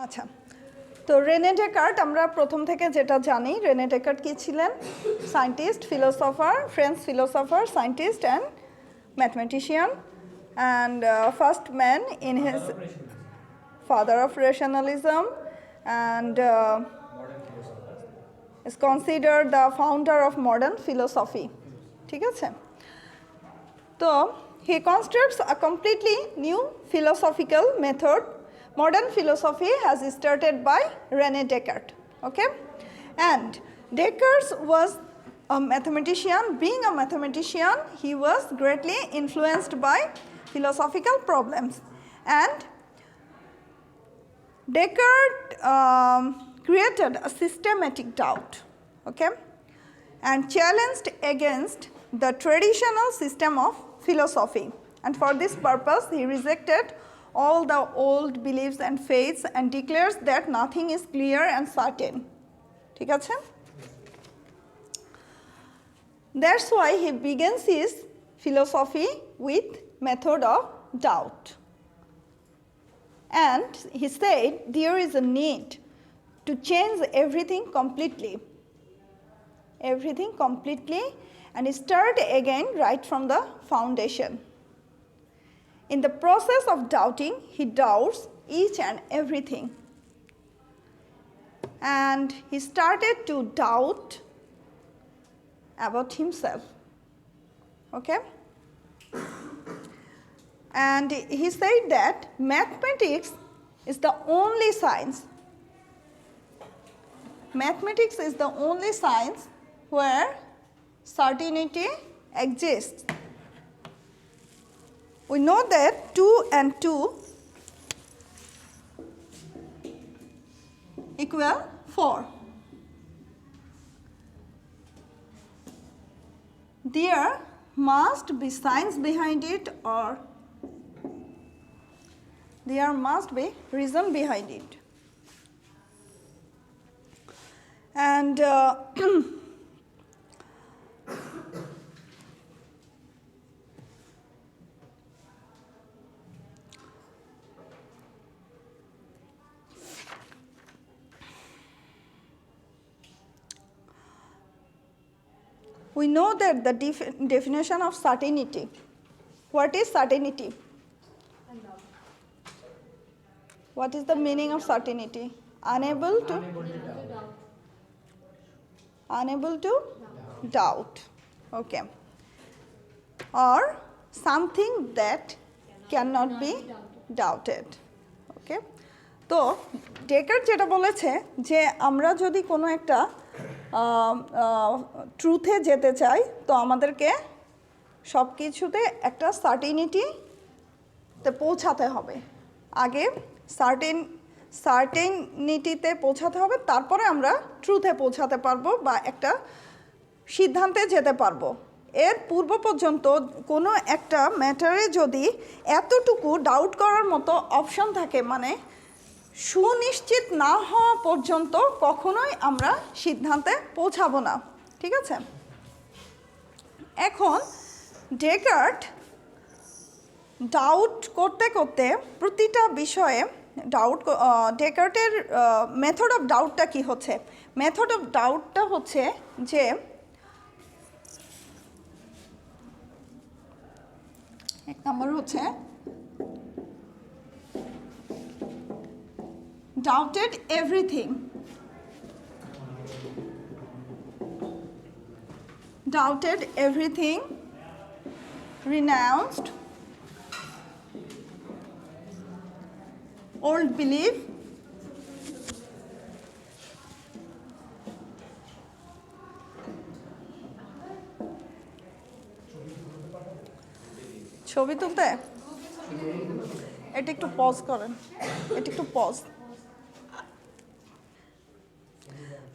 আচ্ছা, তো Rene Descartes আমরা প্রথম থেকে যেটা জানি, রেনে ডেকার্ট কি ছিলেন? Scientist, philosopher, French philosopher, scientist and mathematician, and first man in his father of rationalism, and is considered the founder of modern philosophy. ঠিক আছে? তো he constructs a completely new philosophical method. Modern philosophy has started by René Descartes. Okay, and Descartes was a mathematician. Being a mathematician, he was greatly influenced by philosophical problems, and Descartes created a systematic doubt, okay, and challenged against the traditional system of philosophy. And for this purpose, he rejected all the old beliefs and faiths and declares that nothing is clear and certain. ঠিক আছে? That's why he begins his philosophy with method of doubt. And he said there is a need to change everything completely, and start again right from the foundation. In the process of doubting, he doubts each and everything. And he started to doubt about himself. Okay? And he said that mathematics is the only science. Mathematics is the only science where certainty exists. We know that 2 and 2 equal 4. There must be science behind it, or there must be reason behind it. And we know that the definition of certainty. What is certainty? What is the meaning of certainty? Unable to doubt. Okay. Or something that cannot be doubted. Okay. তো Descartes যেটা বলেছে যে আমরা যদি কোনো একটা ট্রুথে যেতে চাই, তো আমাদেরকে সব কিছুতে একটা সার্টেনিটিতে পৌঁছাতে হবে। আগে সার্টেনিটিতে পৌঁছাতে হবে, তারপরে আমরা ট্রুথে পৌঁছাতে পারবো বা একটা সিদ্ধান্তে যেতে পারবো। এর পূর্ব পর্যন্ত কোনো একটা ম্যাটারে যদি এতটুকু ডাউট করার মতো অপশন থাকে, মানে সুনিশ্চিত না হওয়া পর্যন্ত কখনোই আমরা সিদ্ধান্তে পৌঁছাবো না। ঠিক আছে? এখন ডেকার্ট ডাউট করতে করতে প্রতিটা বিষয়ে ডেকার্টের মেথড অফ ডাউটটা কি হচ্ছে? মেথড অফ ডাউটটা হচ্ছে যে এক নম্বর হচ্ছে doubted everything. Doubted everything, renounced old belief, ছবি তুলতে এটা একটু পজ করেন, এটা একটু পজ।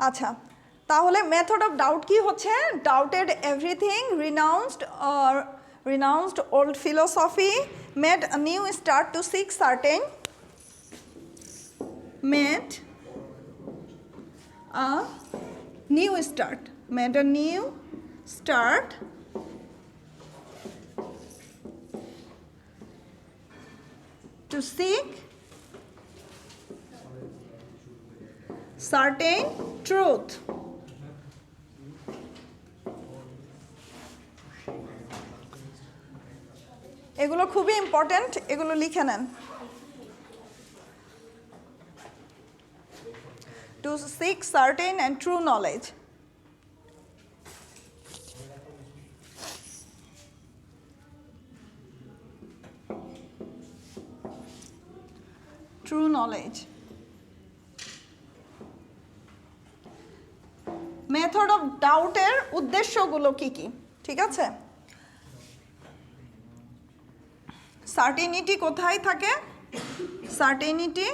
আচ্ছা, তাহলে মেথড অফ ডাউট কি হচ্ছে? Doubted everything, renounced old philosophy, made a new start to seek certain, made a new start to seek certain truth. এগুলো খুবই ইম্পর্টেন্ট, এগুলো লিখে নেন। To seek certain and true knowledge. True knowledge. Method of ডাউটের উদ্দেশ্যগুলো কি কি, ঠিক আছে? সার্টেনিটি কোথায় থাকে? Certainty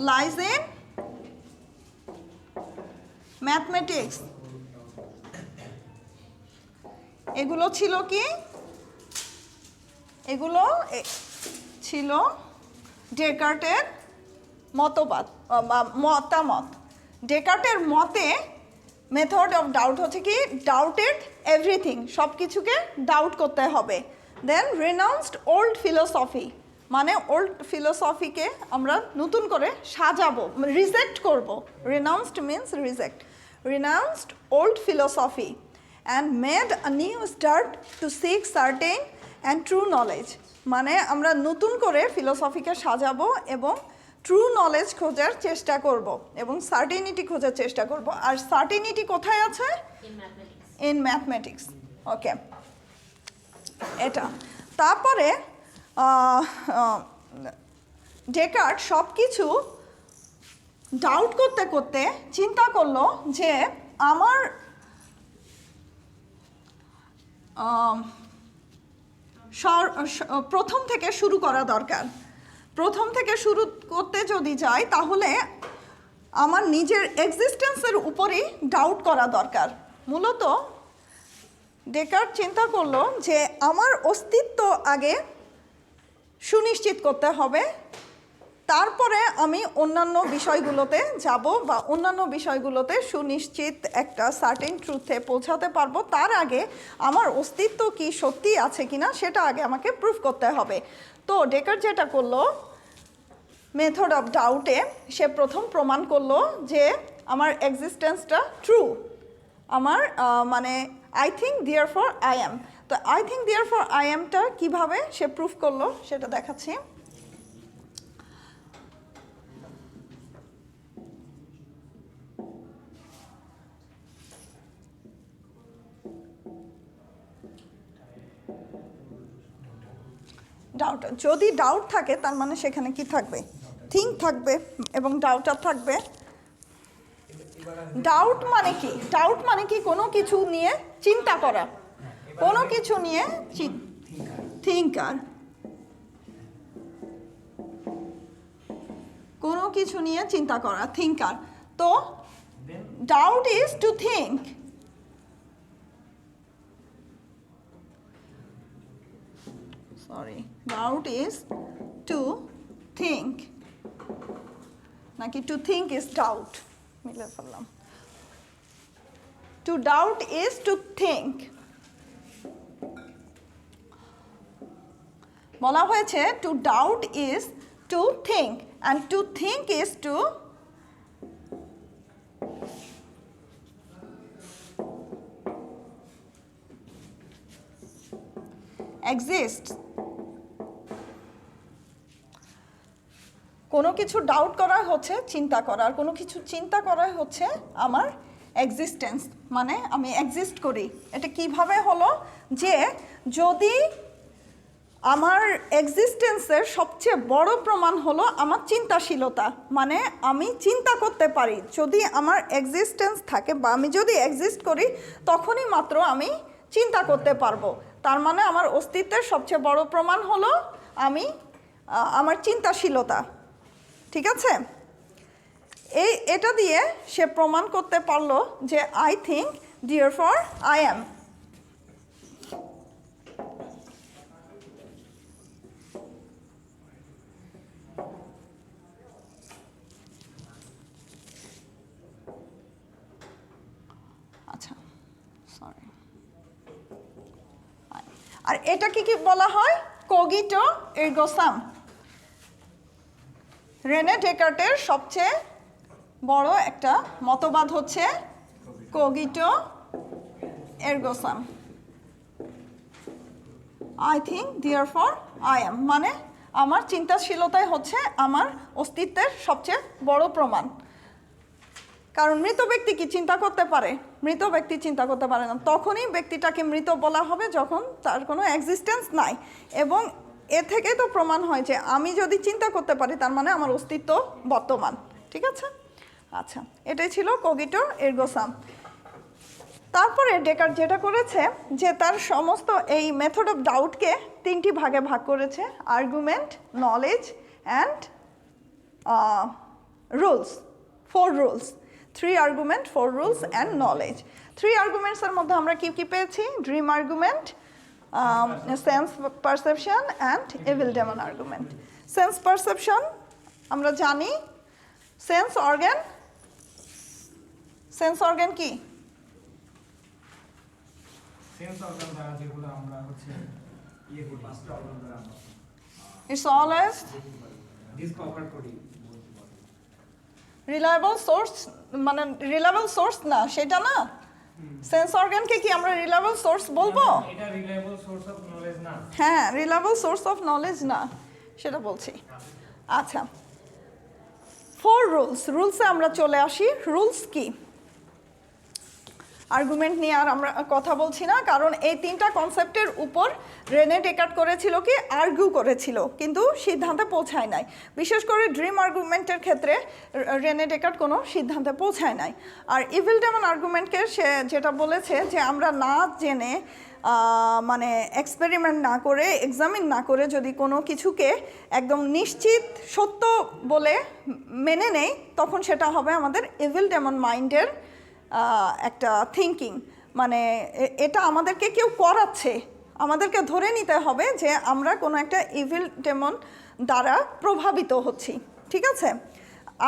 lies in mathematics. এগুলো ছিল কি? এগুলো ছিল ডেকার্টের মতবাদ বা মতামত। ডেকার্টের মতে মেথড অফ ডাউট হচ্ছে কি ডাউটেড এভরিথিং, সব কিছুকে ডাউট করতে হবে। দেন রিনাউন্সড ওল্ড ফিলোসফি, মানে ওল্ড ফিলোসফিকে আমরা নতুন করে সাজাবো, রিজেক্ট করব। রিনাউন্সড means reject. রিনাউন্সড old philosophy and made a new start to seek certain and true knowledge, মানে আমরা নতুন করে ফিলোসফিকে সাজাবো এবং ট্রু নলেজ খোঁজার চেষ্টা করব এবং সার্টেনিটি খোঁজার চেষ্টা করব। আর সার্টেনিটি কোথায় আছে? In mathematics. ওকে, এটা। তারপরে ডেকার্ট সব কিছু ডাউট করতে করতে চিন্তা করলো যে আমার প্রথম থেকে শুরু করা দরকার। প্রথম থেকে শুরু করতে যদি যাই তাহলে আমার নিজের এক্সিস্টেন্সের উপরেই ডাউট করা দরকার। মূলত ডেকার্ট চিন্তা করলো যে আমার অস্তিত্ব আগে সুনিশ্চিত করতে হবে, তারপরে আমি অন্যান্য বিষয়গুলোতে যাব বা অন্যান্য বিষয়গুলোতে সুনিশ্চিত একটা সার্টেন ট্রুথে পৌঁছাতে পারবো। তার আগে আমার অস্তিত্ব কি সত্যি আছে কিনা সেটা আগে আমাকে প্রুফ করতে হবে। তো ডেকার্ট যেটা করলো মেথড অফ ডাউটে, সে প্রথম প্রমাণ করলো যে আমার এক্সিস্টেন্সটা ট্রু। আমার মানে I think therefore I am. তো I think therefore I অ্যামটা কীভাবে সে প্রুফ করলো সেটা দেখাচ্ছি। ডাউট, যদি ডাউট থাকে তার মানে সেখানে কি থাকবে? থিঙ্ক থাকবে এবং ডাউটার থাকবে। ডাউট মানে কি? ডাউট মানে কি কোনো কিছু নিয়ে চিন্তা করা, কোনো কিছু নিয়ে থিঙ্কার, কোনো কিছু নিয়ে চিন্তা করা, থিঙ্কার। তো doubt is to think. Doubt is to think, নাকি to think is doubt? মিলে ফেললাম। To doubt is to think। বলা হয়েছে to doubt is to think and to think is to exist। কোনো কিছু ডাউট করা হচ্ছে চিন্তা করা, আর কোনো কিছু চিন্তা করা হচ্ছে আমার এক্সিস্টেন্স, মানে আমি এক্সিস্ট করি। এটা কিভাবে হলো? যে যদি আমার এক্সিস্টেন্সের সবচেয়ে বড় প্রমাণ হলো আমার চিন্তাশীলতা, মানে আমি চিন্তা করতে পারি। যদি আমার এক্সিস্টেন্স থাকে বা আমি যদি এক্সিস্ট করি তখনই মাত্র আমি চিন্তা করতে পারবো। তার মানে আমার অস্তিত্বের সবচেয়ে বড় প্রমাণ হলো আমার চিন্তাশীলতা। ঠিক আছে? এটা দিয়ে সে প্রমাণ করতে পারলো যে I think therefore I am. আচ্ছা, সরি। আর এটাকে কি বলা হয়? কোগিটো এরগো সাম। রেনে ডেকার্টের সবচেয়ে বড় একটা মতবাদ হচ্ছে কগিটো এরগো সাম। I think therefore I am, মানে আমার চিন্তাশীলতাই হচ্ছে আমার অস্তিত্বের সবচেয়ে বড় প্রমাণ। কারণ মৃত ব্যক্তি কি চিন্তা করতে পারে? মৃত ব্যক্তি চিন্তা করতে পারে না। তখনই ব্যক্তিটাকে মৃত বলা হবে যখন তার কোনো এক্সিস্টেন্স নাই। এবং এ থেকে তো প্রমাণ হয় যে আমি যদি চিন্তা করতে পারি তার মানে আমার অস্তিত্ব বর্তমান। ঠিক আছে? আচ্ছা, এটাই ছিল কগিটো এরগো সাম। তারপরে ডেকার্ট যেটা করেছে যে তার সমস্ত এই মেথড অফ ডাউটকে 3টি ভাগে ভাগ করেছে: argument, knowledge and rules. 4 rules, 3 argument, 4 rules and knowledge. 3 আর্গুমেন্টসের মধ্যে আমরা কি কি পেয়েছি? Dream argument, sense perception and evil demon argument. Sense perception আমরা জানি, সেন্স অর্গান। সেন্স অর্গান কি? সেন্স অর্গান দ্বারা যেগুলো আমরা হচ্ছে করি, পাঁচটা অর্গান দ্বারা আমরা ইটস অলওয়েজ ডিসকভার করি। রিলায়েবল সোর্স, মানে রিলায়েবল সোর্স না সেটা না। সেন্স অর্গানকে কি আমরা রিলায়েবল সোর্স বলবো? এটা রিলায়েবল সোর্স অফ নলেজ না। হ্যাঁ, রিলায়েবল সোর্স অফ নলেজ না, সেটা বলছি। আচ্ছা, 4 রুলস। রুলসে আমরা চলে আসি। রুলস কি? আর্গুমেন্ট নিয়ে আর আমরা কথা বলছি না, কারণ এই 3টা কনসেপ্টের উপর রেনে ডেকার্ট করেছিল কি আর্গু করেছিল, কিন্তু সিদ্ধান্তে পৌঁছায় নাই। বিশেষ করে ড্রিম আর্গুমেন্টের ক্ষেত্রে রেনে ডেকার্ট কোনো সিদ্ধান্তে পৌঁছায় নাই। আর ইভিল ডেমন আর্গুমেন্টকে সে যেটা বলেছে যে আমরা না জেনে, মানে এক্সপেরিমেন্ট না করে, এক্সামিন না করে যদি কোনো কিছুকে একদম নিশ্চিত সত্য বলে মেনে নেই, তখন সেটা হবে আমাদের ইভিল ডেমন মাইন্ডের একটা থিঙ্কিং। মানে এটা আমাদেরকে কেউ করাচ্ছে, আমাদেরকে ধরে নিতে হবে যে আমরা কোনো একটা ইভিল ডেমন দ্বারা প্রভাবিত হচ্ছি। ঠিক আছে?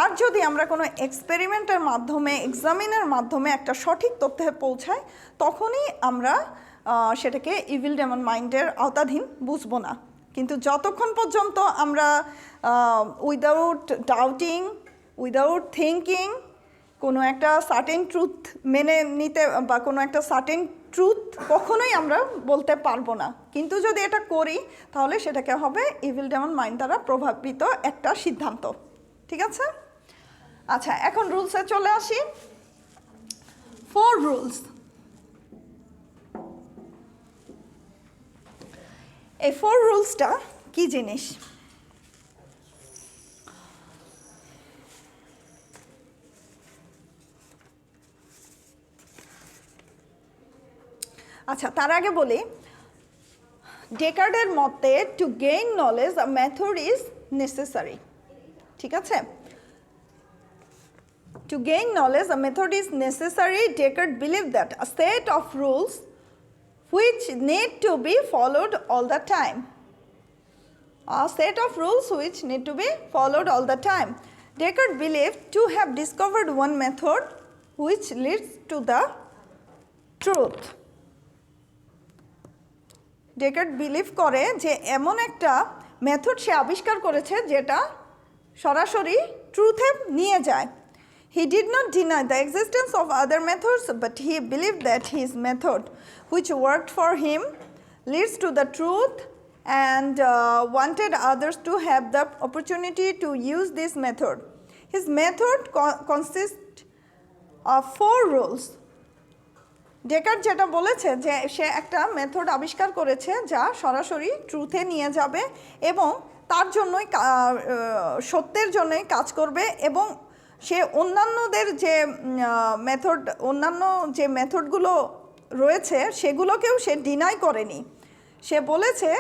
আর যদি আমরা কোনো এক্সপেরিমেন্টের মাধ্যমে, এক্সামিনের মাধ্যমে একটা সঠিক তথ্যে পৌঁছাই, তখনই আমরা সেটাকে ইভিল ডেমন মাইন্ডের আওতাধীন বুঝবো না। কিন্তু যতক্ষণ পর্যন্ত আমরা উইদাউট ডাউটিং, উইদাউট থিঙ্কিং কোনো একটা সার্টেন ট্রুথ মেনে নিতে, বা কোনো একটা সার্টেন ট্রুথ কখনোই আমরা বলতে পারবো না। কিন্তু যদি এটা করি তাহলে সেটাকে হবে ইভিল ডেমন মাইন্ড দ্বারা প্রভাবিত একটা সিদ্ধান্ত। ঠিক আছে? আচ্ছা, এখন রুলসে চলে আসি। 4 রুলস। এই 4 রুলসটা কি জিনিস? আচ্ছা, তার আগে বলি, ডেকার্টের মতে to gain knowledge a method is necessary. ঠিক আছে? To gain knowledge a method is necessary. Descartes believe that a set of rules which need to be followed all the time. A set of rules which need to be followed all the time. Descartes believed to have discovered one method which leads to the truth. Descartes believe করে যে এমন একটা method সে আবিষ্কার করেছে যেটা সরাসরি ট্রুথে নিয়ে যায়। He did not deny the existence of other methods, but he believed that his method, which worked for him, leads to the truth, and wanted others to have the opportunity to use this method. His method consists of 4 rules. Descartes যেটা বলেছে যে সে একটা method আবিষ্কার করেছে যা সরাসরি ট্রুথে নিয়ে যাবে এবং তার জন্যই, সত্যের জন্যই কাজ করবে, এবং সে অন্যান্যদের যে অন্যান্য যে মেথডগুলো রয়েছে সেগুলোকেও সে ডিনাই করেনি। সে বলেছে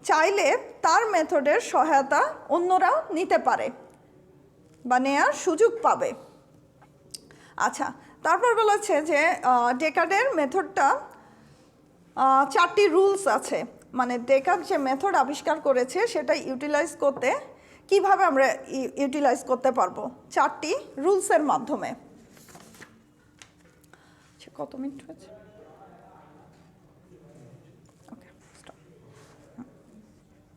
চাইলে তার মেথডের সহায়তা অন্যরাও নিতে পারে বা নেওয়ার সুযোগ পাবে। আচ্ছা, তারপর বলেছে যে ডেকার্টের মেথডটা 4টি রুলস আছে। মানে ডেকার্ট যে মেথড আবিষ্কার করেছে সেটা ইউটিলাইজ করতে কিভাবে আমরা ইউটিলাইজ করতে পারবো? 4টি রুলসের মাধ্যমে। কত মিনিট হয়েছে?